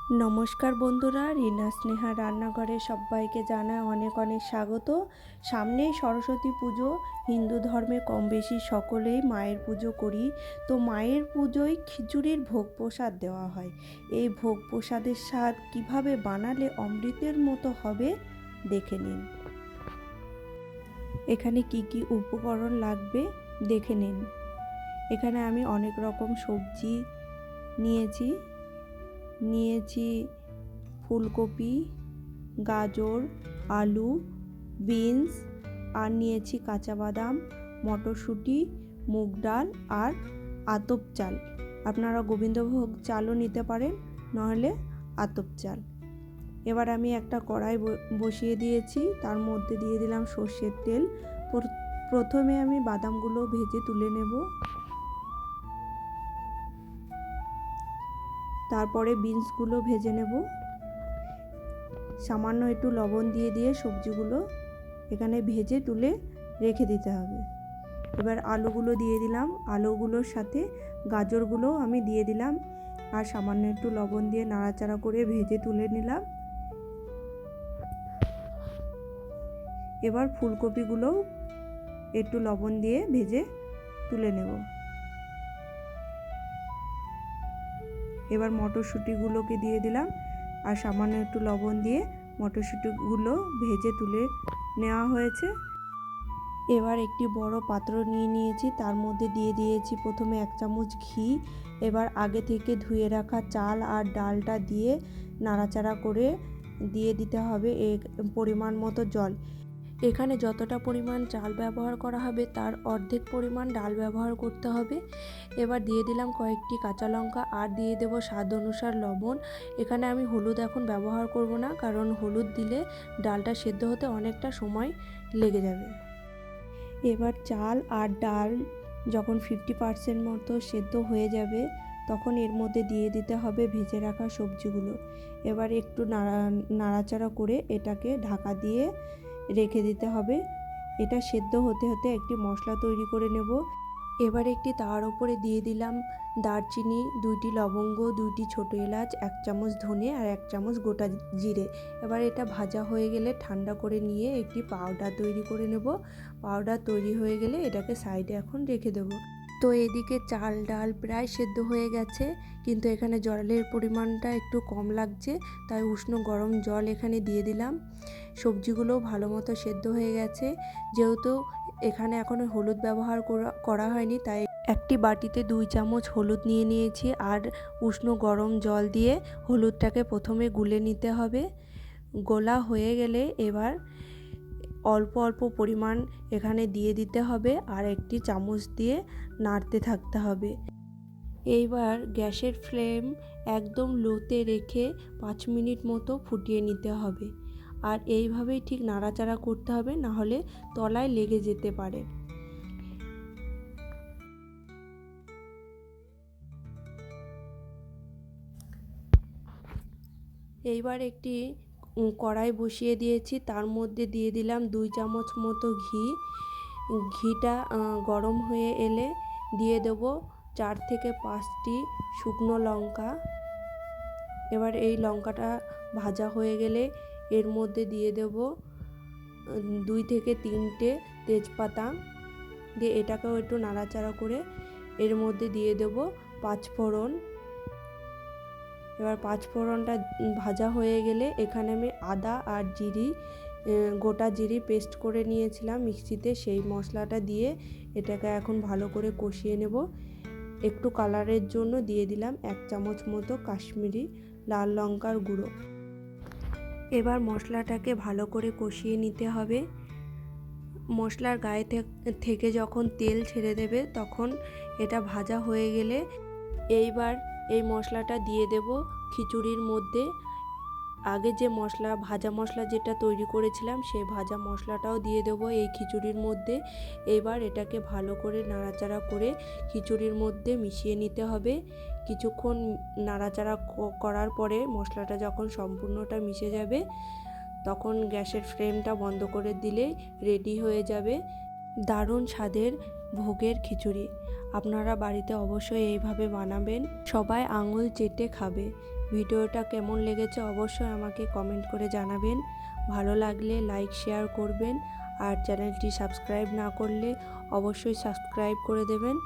নমস্কার বন্ধুরা, রিনা স্নেহা রান্নাঘরে সবাইকে জানায় অনেক অনেক স্বাগত। সামনেই সরস্বতী পুজো। হিন্দু ধর্মে কম বেশি সকলেই মায়ের পুজো করি। তো মায়ের পুজোয় খিচুড়ির ভোগ প্রসাদ দেওয়া হয়। এই ভোগ প্রসাদের স্বাদ কিভাবে বানালে অমৃতের মতো হবে দেখে নিন। এখানে কি কি উপকরণ লাগবে দেখে নিন। এখানে আমি অনেক রকম সবজি নিয়েছি ফুলকপি, গাজর, আলু, বিনস, আর নিয়েছি কাঁচা বাদাম, মটরশুঁটি, মুগ ডাল আর আতপ চাল। আপনারা গোবিন্দভোগ চালও নিতে পারেন, নাহলে আতপ চাল। এবার আমি একটা কড়াই বসিয়ে দিয়েছি, তার মধ্যে দিয়ে দিলাম সর্ষের তেল। প্রথমে আমি বাদামগুলো ভেজে তুলে নেব, তারপরে বিনসগুলো ভেজে নেব। সামান্য একটু লবণ দিয়ে সবজিগুলো এখানে ভেজে তুলে রেখে দিতে হবে। এবার আলুগুলো দিয়ে দিলাম, আলুগুলোর সাথে গাজরগুলো আমি দিয়ে দিলাম, আর সামান্য একটু লবণ দিয়ে নাড়াচাড়া করে ভেজে তুলে নিলাম। এবার ফুলকপিগুলোও একটু লবণ দিয়ে ভেজে তুলে নেব। এবার মটরশুঁটিগুলোকে দিয়ে দিলাম, আর সামান্য একটু লবণ দিয়ে মটরশুঁটিগুলো ভেজে তুলে নেওয়া হয়েছে। এবার একটি বড় পাত্র নিয়েছি, তার মধ্যে দিয়ে দিয়েছি প্রথমে 1 চামচ ঘি। এবার আগে থেকে ধুয়ে রাখা চাল আর ডালটা দিয়ে নাড়াচাড়া করে দিয়ে দিতে হবে পরিমাণ মতো জল। এখানে যতটা পরিমাণ চাল ব্যবহার করা হবে তার অর্ধেক পরিমাণ ডাল ব্যবহার করতে হবে। এবার দিয়ে দিলাম কয়েকটি কাঁচা লঙ্কা, আর দিয়ে দেব স্বাদ অনুসার লবণ। এখানে আমি হলুদ এখন ব্যবহার করব না, কারণ হলুদ দিলে ডালটা সেদ্ধ হতে অনেকটা সময় লেগে যাবে। এবার চাল আর ডাল যখন 50% মতো সেদ্ধ হয়ে যাবে, তখন এর মধ্যে দিয়ে দিতে হবে ভেজে রাখা সবজিগুলো। এবার একটু নাড়াচাড়া করে এটাকে ঢাকা দিয়ে রেখে দিতে হবে। এটা সেদ্ধ হতে হতে একটি মশলা তৈরি করে নেব। এবার একটি তাওয়ার উপরে দিয়ে দিলাম দারচিনি, 2টি লবঙ্গ, 2টি ছোটো এলাচ, 1 চামচ ধনে আর 1 চামচ গোটা জিরে। এবার এটা ভাজা হয়ে গেলে ঠান্ডা করে নিয়ে একটি পাউডার তৈরি করে নেব। পাউডার তৈরি হয়ে গেলে এটাকে সাইডে এখন রেখে দেবো। তো এদিকে চাল ডাল প্রায় সেদ্ধ হয়ে গেছে, কিন্তু এখানে জলের পরিমাণটা একটু কম লাগছে, তাই উষ্ণ গরম জল এখানে দিয়ে দিলাম। সবজিগুলো ভালো মতো সেদ্ধ হয়ে গেছে। যেহেতু এখানে এখনো হলুদ ব্যবহার করা হয়নি, তাই একটি বাটিতে 2 চামচ হলুদ নিয়েছি, আর উষ্ণ গরম জল দিয়ে হলুদটাকে প্রথমে গুলে নিতে হবে। গোলা হয়ে গেলে এবার অল্প অল্প পরিমাণ এখানে দিয়ে দিতে হবে, আর একটি চামচ দিয়ে নাড়তে থাকতে হবে। এইবার গ্যাসের ফ্লেম একদম লোতে রেখে 5 মিনিট মতো ফুটিয়ে নিতে হবে, আর এইভাবেই ঠিক নাড়াচাড়া করতে হবে, না হলে তলায় লেগে যেতে পারে। এইবার একটি কড়াই বসিয়ে দিয়েছি, তার মধ্যে দিয়ে দিলাম 2 চামচ মতো ঘি। ঘিটা গরম হয়ে এলে দিয়ে দেব 4 থেকে 5টি শুকনো লঙ্কা। এবার এই লঙ্কাটা ভাজা হয়ে গেলে এর মধ্যে দিয়ে দেব 2 থেকে 3টে তেজপাতা, দিয়ে এটাকেও একটু নাড়াচাড়া করে এর মধ্যে দিয়ে দেব 5 ফোড়ন। এবার 5 ফোড়নটা ভাজা হয়ে গেলে এখানে আমি আদা আর গোটা জিরি পেস্ট করে নিয়েছিলাম মিক্সিতে, সেই মশলাটা দিয়ে এটাকে এখন ভালো করে কষিয়ে নেব। একটু কালারের জন্য দিয়ে দিলাম 1 চামচ মতো কাশ্মীরি লাল লঙ্কার গুঁড়ো। এবার মশলাটাকে ভালো করে কষিয়ে নিতে হবে। মশলার গায়ে থেকে যখন তেল ছেড়ে দেবে, তখন এটা ভাজা হয়ে গেলে এইবার এই মশলাটা দিয়ে দেব খিচুড়ির মধ্যে। আগে যে ভাজা মশলা যেটা তৈরি করেছিলাম, সেই ভাজা মশলাটাও দিয়ে দেবো এই খিচুড়ির মধ্যে। এবার এটাকে ভালো করে নাড়াচাড়া করে খিচুড়ির মধ্যে মিশিয়ে নিতে হবে। কিছুক্ষণ নাড়াচাড়া করার পরে মশলাটা যখন সম্পূর্ণটা মিশে যাবে, তখন গ্যাসের ফ্লেমটা বন্ধ করে দিলেই রেডি হয়ে যাবে দারুণ স্বাদের ভোগের খিচুড়ি। আপনারা বাড়িতে অবশ্যই এইভাবে বানাবেন, সবাই আঙুল চেটে খাবে। ভিডিওটা কেমন লেগেছে অবশ্যই আমাকে কমেন্ট করে জানাবেন। ভালো লাগলে লাইক শেয়ার করবেন, আর চ্যানেলটি সাবস্ক্রাইব না করলে অবশ্যই সাবস্ক্রাইব করে দেবেন।